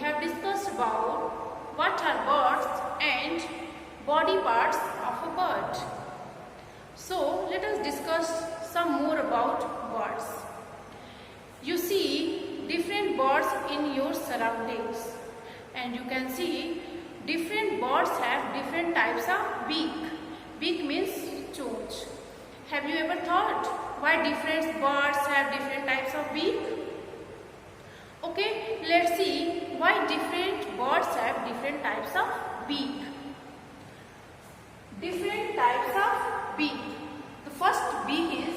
have discussed about what are birds and body parts of a bird. So let us discuss some more about birds. You see different birds in your surroundings, and you can see different birds have different types of beak. Beak means chonch. Have you ever thought why different birds have different types of beak? Okay, let's see why different birds have different types of beak. Different types of beak. The first beak is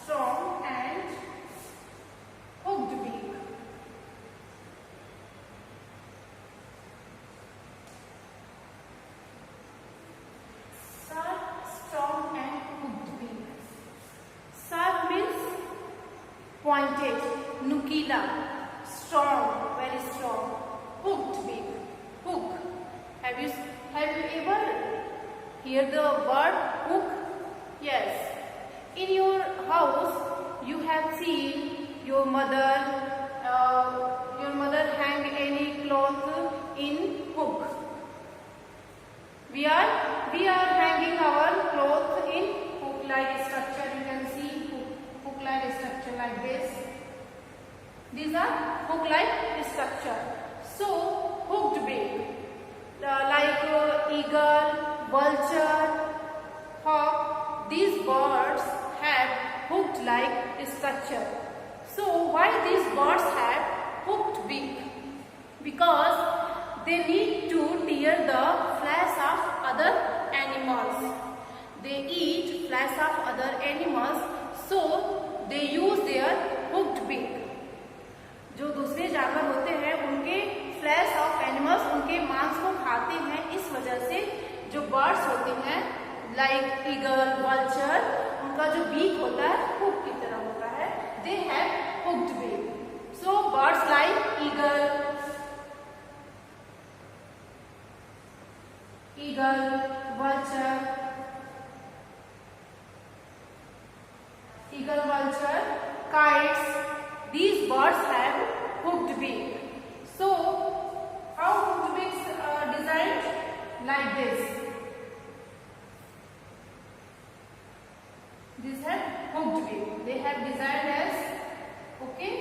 strong and hooked beak. Strong and hooked beak. Sharp means pointed, nukila, strong, very strong. Hooked beak, hook. Have you ever heard the word hook? Yes. In your house, you have seen your mother hang any cloth in hook. We are hanging our clothes in hook-like structure. You can see hook-like structure like this. These are hook-like structure. So hooked beak, like eagle, vulture, hawk. These birds have hooked-like structure. So why these birds have hooked beak? Because they need to tear the flesh of other animals. They eat flesh of other animals, so they use their hooked beak. जो दूसरे जानवर होते हैं उनके flash of animals, उनके मांस को खाते हैं. इस वजह से जो बर्ड्स होते हैं लाइक ईगल, वल्चर, उनका जो बीक होता है हुक की तरह होता है. They have hooked beak. So birds like eagle, vulture, kites. These birds have hooked beak. So, how hooked beaks are designed? Like this. These have hooked beak. They have designed as, okay.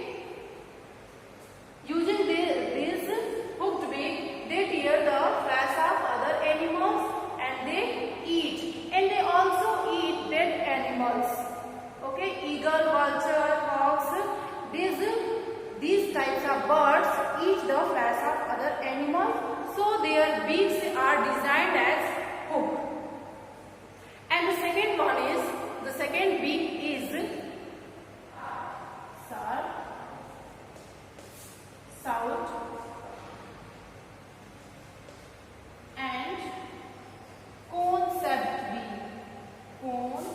Using this hooked beak, they tear the flesh of other animals and they eat. And they also eat dead animals. Okay, eagle, vulture, hawks. These types of birds eat the flesh of other animals. So their beaks are designed as hook. And the second beak is south and cone-shaped beak. Cone-shaped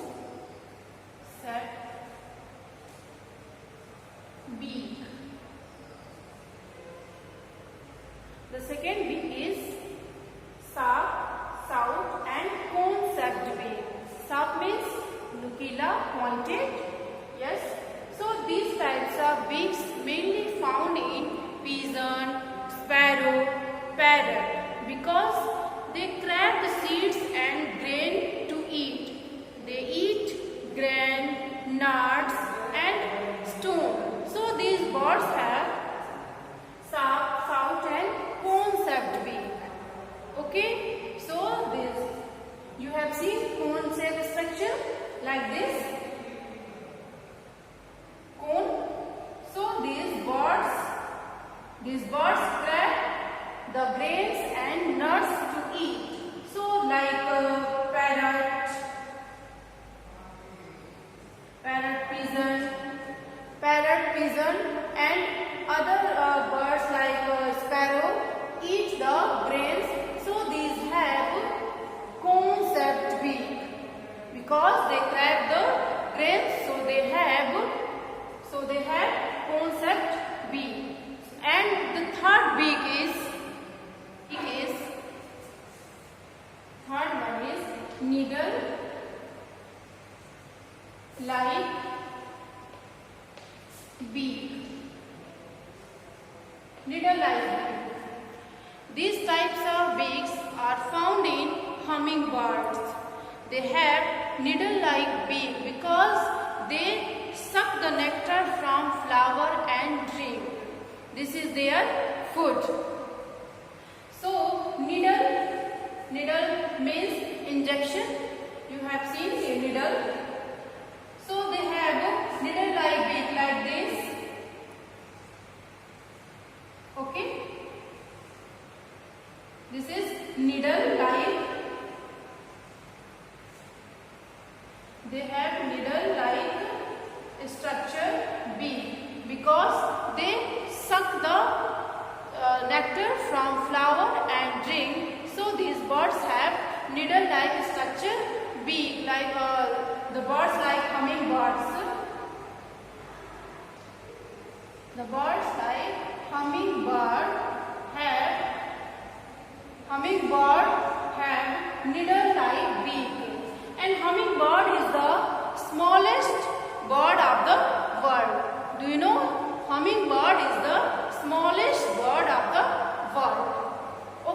beak. The second beak is sharp, south and cone-shaped beak. Sharp means nukila, pointed. Yes. So these types of beaks mainly found in pigeon, sparrow, parrot, because they crab the seeds and grain to eat. They eat grain, nuts and stone. So these birds have sharp, south and cone-shaped beak. Okay, so this you have seen cone-shaped structure like this. Cone. So these birds grab the grains and nuts to eat. So like parrot pigeon and other birds like sparrow eat the grains. So these have cone-shaped beak because they grab the needle like beak. Needle like beak. These types of beaks are found in hummingbirds. They have needle-like beak because they suck the nectar from flower and drink. This is their food. So needle means injection. You have seen a needle. So they have needle-like beak like this. Okay. This is needle-like. They have needle-like structure beak because they suck the nectar from flower and drink. So these birds have needle-like structure beak, like the birds like hummingbirds. The birds like hummingbird have needle-like beak, and hummingbird is the smallest bird of the world. Do you know? Hummingbird is the smallest bird of the world.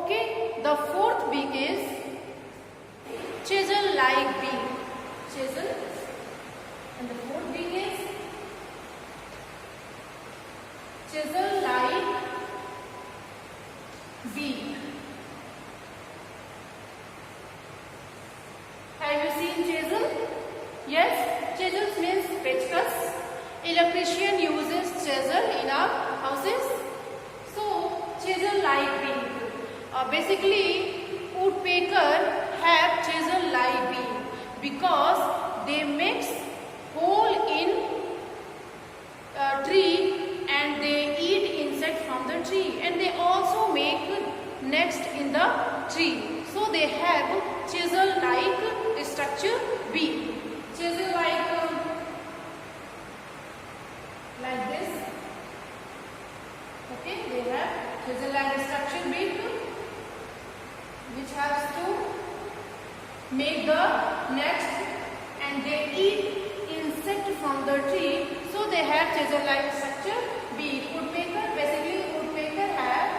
Okay, the fourth beak is chisel-like beak. Chisel, and the fourth beak is chisel-like beak. Have you seen chisel? Yes, chisel means pencils. Electrician uses chisel in our houses. So, chisel-like beak. Basically, woodpecker have chisel-like beak because they mix hole in tree and they eat insect from the tree, and they also make nest in the tree. So they have chisel-like structure beak. Chisel-like like this. Okay, they have chisel-like structure beak which has to make the nest, and they eat insect from the tree. So they have chisel-like structure beak. Woodpecker, basically woodpecker have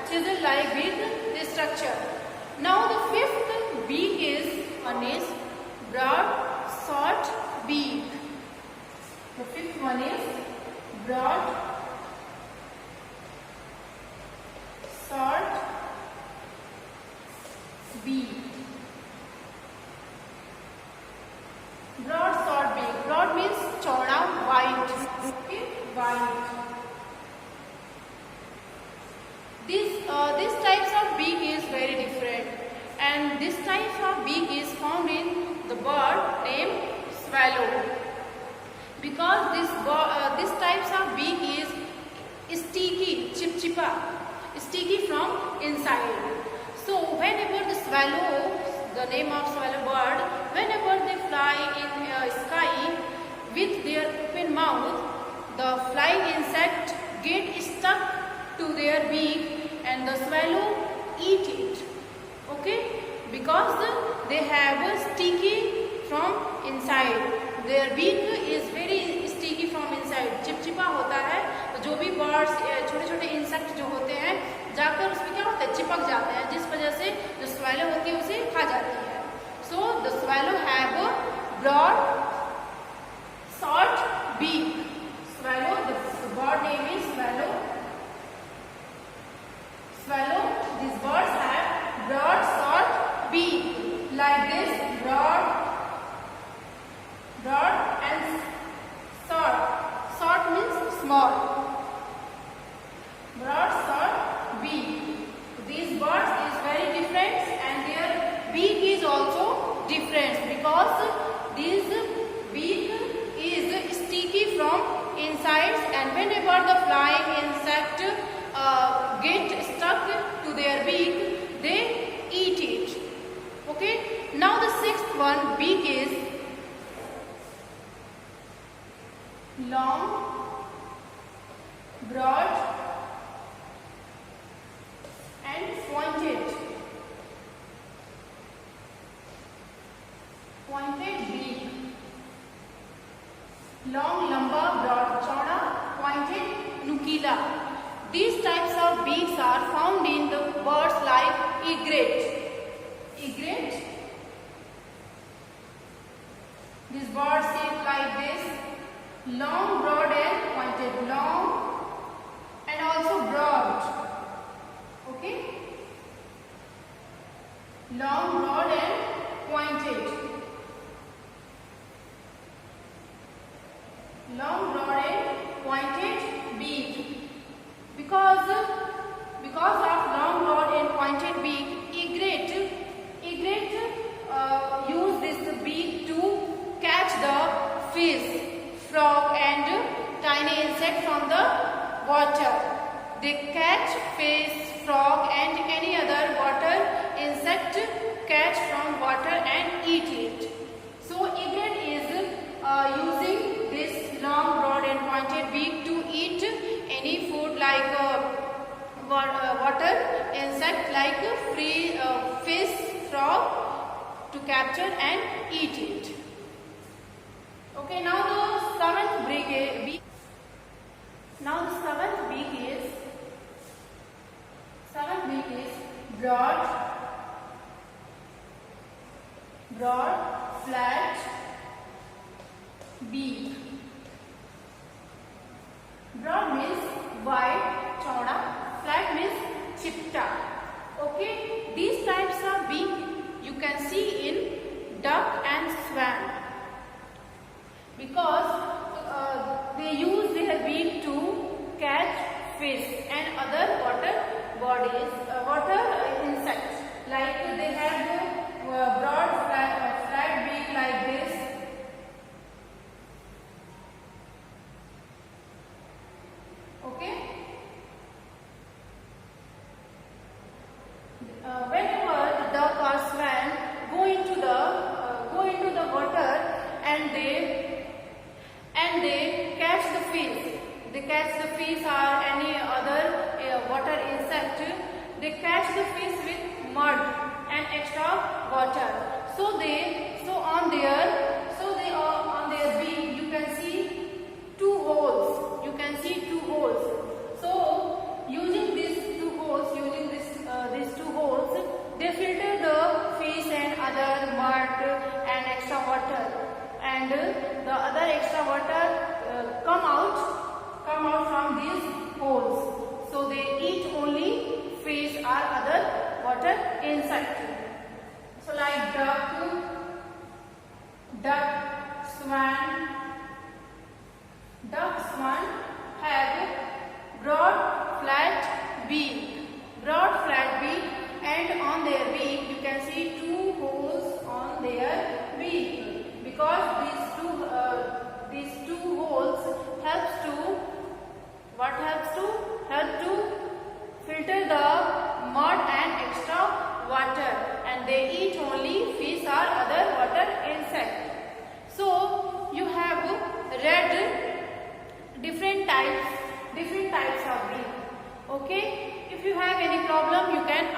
chisel-like beak structure. Now the fifth beak is broad short beak. The fifth one is broad short beak. Broad short beak. Broad means chauda, white. Okay, white. These types of beak is very different, and this type of beak is found in the bird named swallow, because this types of beak is sticky, sticky from inside. So whenever the swallow, the name of swallow bird, whenever they fly in sky with their open mouth, the flying insect get stuck to their beak and the swallow eat it. Okay, because they have a sticky from inside. Their beak is very sticky from inside. चिपचिपा होता है, तो जो भी birds छोटे छोटे insect जो होते हैं जाकर उसमें क्या होता है, चिपक जाते हैं, जिस वजह से जो swallow होती है उसे खा जाती है. So the swallow have a broad short beak. Swallow, the bird name is swallow. These birds have broad short beak like this, broad and short. Short means small. Broad short beak. These birds is very different, and their beak is also different because this beak is sticky from inside, and whenever the flying insect get stuck to their beak, they eat it. Okay. Now the sixth one, beak is broad and pointed beak, long, lamba, broad, chauda, pointed, nukila. These types of beaks are found in the birds like egret. This bird shaped like this, long, broad and pointed, long and also broad. Okay, long, broad and pointed, long, broad and pointed beak. Because of long, broad and pointed beak, egret use this beak to catch the fish, frog and tiny insect from the water. They catch fish, frog and any other water insect, catch from water and eat it. So egret is using this long, broad and pointed beak to eat any food like water insect like fish, frog, to capture and eat it. Okay, now the seventh beak is broad, flat beak. Broad means wide, chauda, flat means chipta. Okay, these types of beak you can see in duck and swan, because they use their beak to catch fish and other water insects. Like they have the broad flat beak like this. Okay. Whenever the duck or swan go into the water and they catch the fish. They catch the fish or any other water insect. They catch the fish with mud and extra water. So on their beak you can see two holes. So using these two holes, they filter the fish and other mud and extra water, and the other extra water come out from these holes. So they eat only fish or other water insect. So like duck, swan have broad flat beak, and on their beak you can see two holes on their beak, because these two holes help to filter the mud and extra water, and they eat only fish or other water insect. So you have read different types of beak. Okay, if you have any problem you can